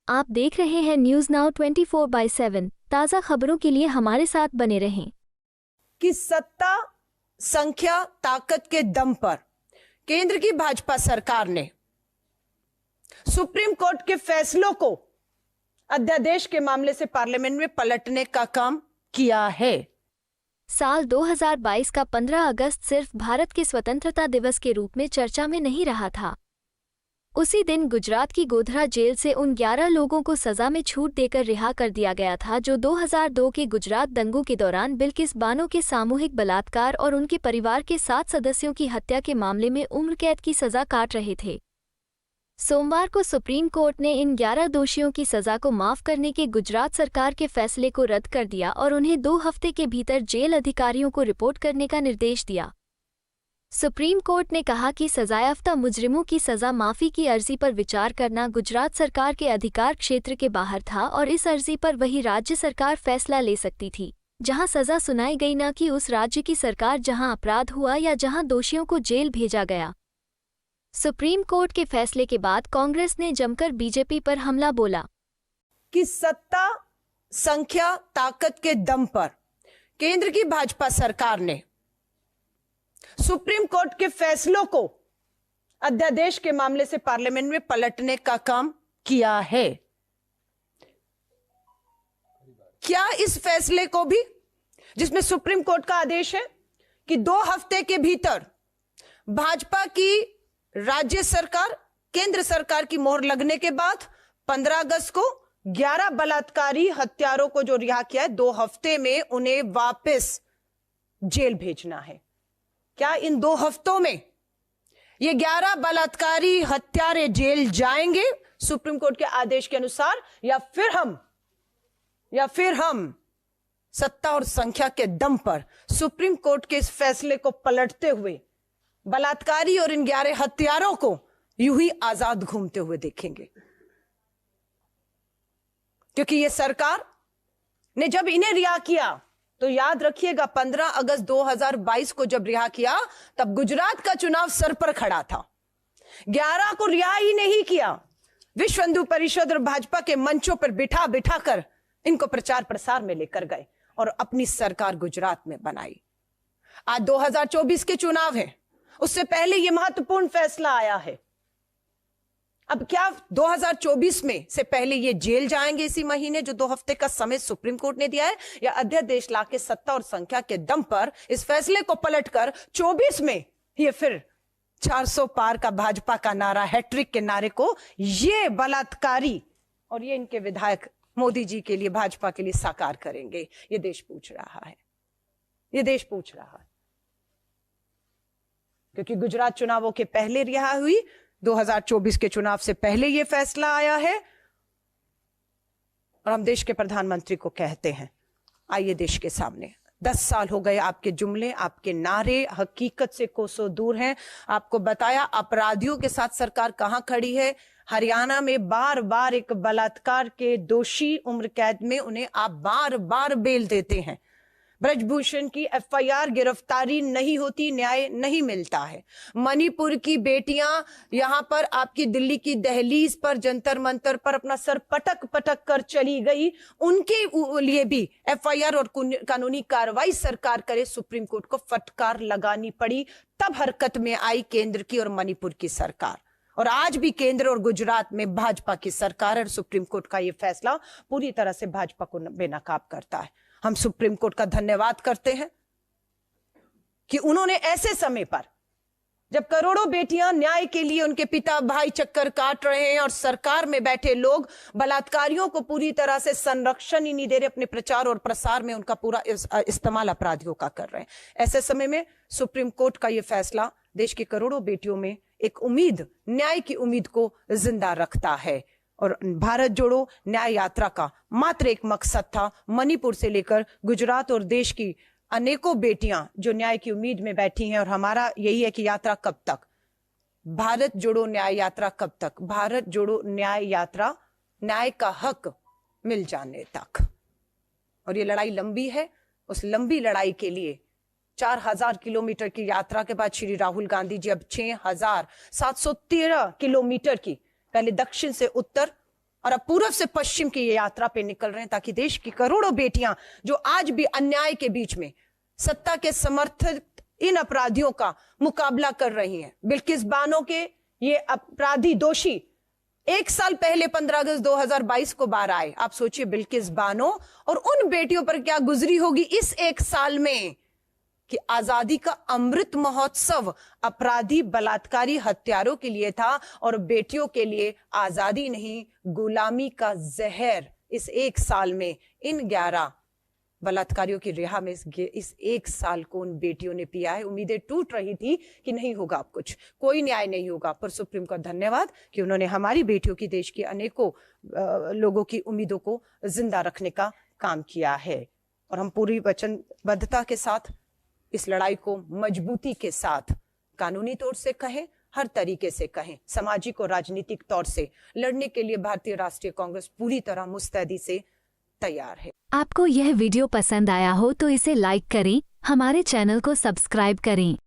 आप देख रहे हैं न्यूज नाउ 24/7। ताज़ा खबरों के लिए हमारे साथ बने रहें। कि सत्ता, संख्या, ताकत के दम पर केंद्र की भाजपा सरकार ने सुप्रीम कोर्ट के फैसलों को अध्यादेश के मामले से पार्लियामेंट में पलटने का काम किया है। साल 2022 का 15 अगस्त सिर्फ भारत के स्वतंत्रता दिवस के रूप में चर्चा में नहीं रहा था। उसी दिन गुजरात की गोधरा जेल से उन 11 लोगों को सजा में छूट देकर रिहा कर दिया गया था जो 2002 के गुजरात दंगों के दौरान बिल्किस बानो के सामूहिक बलात्कार और उनके परिवार के 7 सदस्यों की हत्या के मामले में उम्र कैद की सजा काट रहे थे। सोमवार को सुप्रीम कोर्ट ने इन 11 दोषियों की सजा को माफ करने के गुजरात सरकार के फैसले को रद्द कर दिया और उन्हें 2 हफ्ते के भीतर जेल अधिकारियों को रिपोर्ट करने का निर्देश दिया। सुप्रीम कोर्ट ने कहा कि सजायाफ्ता मुजरिमों की सजा माफी की अर्जी पर विचार करना गुजरात सरकार के अधिकार क्षेत्र के बाहर था और इस अर्जी पर वही राज्य सरकार फैसला ले सकती थी जहां सजा सुनाई गई, न कि उस राज्य की सरकार जहां अपराध हुआ या जहां दोषियों को जेल भेजा गया। सुप्रीम कोर्ट के फैसले के बाद कांग्रेस ने जमकर बीजेपी पर हमला बोला कि सत्ता, संख्या, ताकत के दम पर केंद्र की भाजपा सरकार ने सुप्रीम कोर्ट के फैसलों को अध्यादेश के मामले से पार्लियामेंट में पलटने का काम किया है। क्या इस फैसले को भी, जिसमें सुप्रीम कोर्ट का आदेश है कि 2 हफ्ते के भीतर भाजपा की राज्य सरकार, केंद्र सरकार की मोहर लगने के बाद 15 अगस्त को 11 बलात्कारी हत्यारों को जो रिहा किया है, 2 हफ्ते में उन्हें वापस जेल भेजना है। क्या इन 2 हफ्तों में ये 11 बलात्कारी हत्यारे जेल जाएंगे सुप्रीम कोर्ट के आदेश के अनुसार, या फिर हम सत्ता और संख्या के दम पर सुप्रीम कोर्ट के इस फैसले को पलटते हुए बलात्कारी और इन 11 हत्यारों को यूं ही आजाद घूमते हुए देखेंगे? क्योंकि ये सरकार ने जब इन्हें रिहा किया तो याद रखिएगा, 15 अगस्त 2022 को जब रिहा किया तब गुजरात का चुनाव सर पर खड़ा था। 11 को रिहा ही नहीं किया, विश्व हिंदू परिषद और भाजपा के मंचों पर बिठा बिठा कर इनको प्रचार प्रसार में लेकर गए और अपनी सरकार गुजरात में बनाई। आज 2024 के चुनाव है, उससे पहले यह महत्वपूर्ण फैसला आया है। अब क्या 2024 में से पहले ये जेल जाएंगे इसी महीने, जो 2 हफ्ते का समय सुप्रीम कोर्ट ने दिया है, या अध्यादेश लाके सत्ता और संख्या के दम पर इस फैसले को पलटकर 24 में ये फिर 400 पार का भाजपा का नारा, हैट्रिक के नारे को ये बलात्कारी और ये इनके विधायक मोदी जी के लिए, भाजपा के लिए साकार करेंगे? ये देश पूछ रहा है, ये देश पूछ रहा है। क्योंकि गुजरात चुनावों के पहले रिहा हुई, 2024 के चुनाव से पहले यह फैसला आया है और हम देश के प्रधानमंत्री को कहते हैं, आइए देश के सामने, 10 साल हो गए आपके जुमले, आपके नारे हकीकत से कोसों दूर हैं। आपको बताया अपराधियों के साथ सरकार कहां खड़ी है। हरियाणा में बार बार एक बलात्कार के दोषी उम्र कैद में उन्हें आप बार बार बेल देते हैं। ब्रजभूषण की FIR, गिरफ्तारी नहीं होती, न्याय नहीं मिलता है। मणिपुर की बेटियां यहां पर आपकी दिल्ली की दहलीज पर, जंतर मंतर पर अपना सर पटक पटक कर चली गई, उनके लिए भी FIR और कानूनी कार्रवाई सरकार करे, सुप्रीम कोर्ट को फटकार लगानी पड़ी। तब हरकत में आई केंद्र की और मणिपुर की सरकार, और आज भी केंद्र और गुजरात में भाजपा की सरकार और सुप्रीम कोर्ट का यह फैसला पूरी तरह से भाजपा को बेनकाब करता है। हम सुप्रीम कोर्ट का धन्यवाद करते हैं कि उन्होंने ऐसे समय पर, जब करोड़ों बेटियां न्याय के लिए उनके पिता भाई चक्कर काट रहे हैं और सरकार में बैठे लोग बलात्कारियों को पूरी तरह से संरक्षण ही नहीं दे रहे, अपने प्रचार और प्रसार में उनका पूरा इस्तेमाल अपराधियों का कर रहे हैं, ऐसे समय में सुप्रीम कोर्ट का यह फैसला देश की करोड़ों बेटियों में एक उम्मीद, न्याय की उम्मीद को जिंदा रखता है। और भारत जोड़ो न्याय यात्रा का मात्र एक मकसद था, मणिपुर से लेकर गुजरात और देश की अनेकों बेटियां जो न्याय की उम्मीद में बैठी हैं, और हमारा यही है कि यात्रा कब तक, भारत जोड़ो न्याय यात्रा कब तक, भारत जोड़ो न्याय यात्रा न्याय का हक मिल जाने तक। और ये लड़ाई लंबी है, उस लंबी लड़ाई के लिए 4000 किलोमीटर की यात्रा के बाद श्री राहुल गांधी जी अब 6713 किलोमीटर की, पहले दक्षिण से उत्तर और अब पूर्व से पश्चिम की ये यात्रा पे निकल रहे हैं ताकि देश की करोड़ों बेटियां जो आज भी अन्याय के बीच में सत्ता के समर्थक इन अपराधियों का मुकाबला कर रही हैं। बिल्किस बानो के ये अपराधी दोषी 1 साल पहले 15 अगस्त 2022 को बाहर आए। आप सोचिए बिल्किस बानो और उन बेटियों पर क्या गुजरी होगी इस 1 साल में कि आजादी का अमृत महोत्सव अपराधी बलात्कारी हत्यारों के लिए था और बेटियों के लिए आजादी नहीं गुलामी का जहर इस 1 साल में इन 11 बलात्कारियों की रिहा में इस 1 साल को उन बेटियों ने पिया है। उम्मीदें टूट रही थी कि नहीं होगा अब कुछ, कोई न्याय नहीं होगा, पर सुप्रीम का धन्यवाद कि उन्होंने हमारी बेटियों की, देश की अनेकों लोगों की उम्मीदों को जिंदा रखने का काम किया है। और हम पूरी वचनबद्धता के साथ इस लड़ाई को मजबूती के साथ कानूनी तौर से कहें, हर तरीके से कहें, सामाजिक और राजनीतिक तौर से लड़ने के लिए भारतीय राष्ट्रीय कांग्रेस पूरी तरह मुस्तैदी से तैयार है। आपको यह वीडियो पसंद आया हो तो इसे लाइक करें, हमारे चैनल को सब्सक्राइब करें।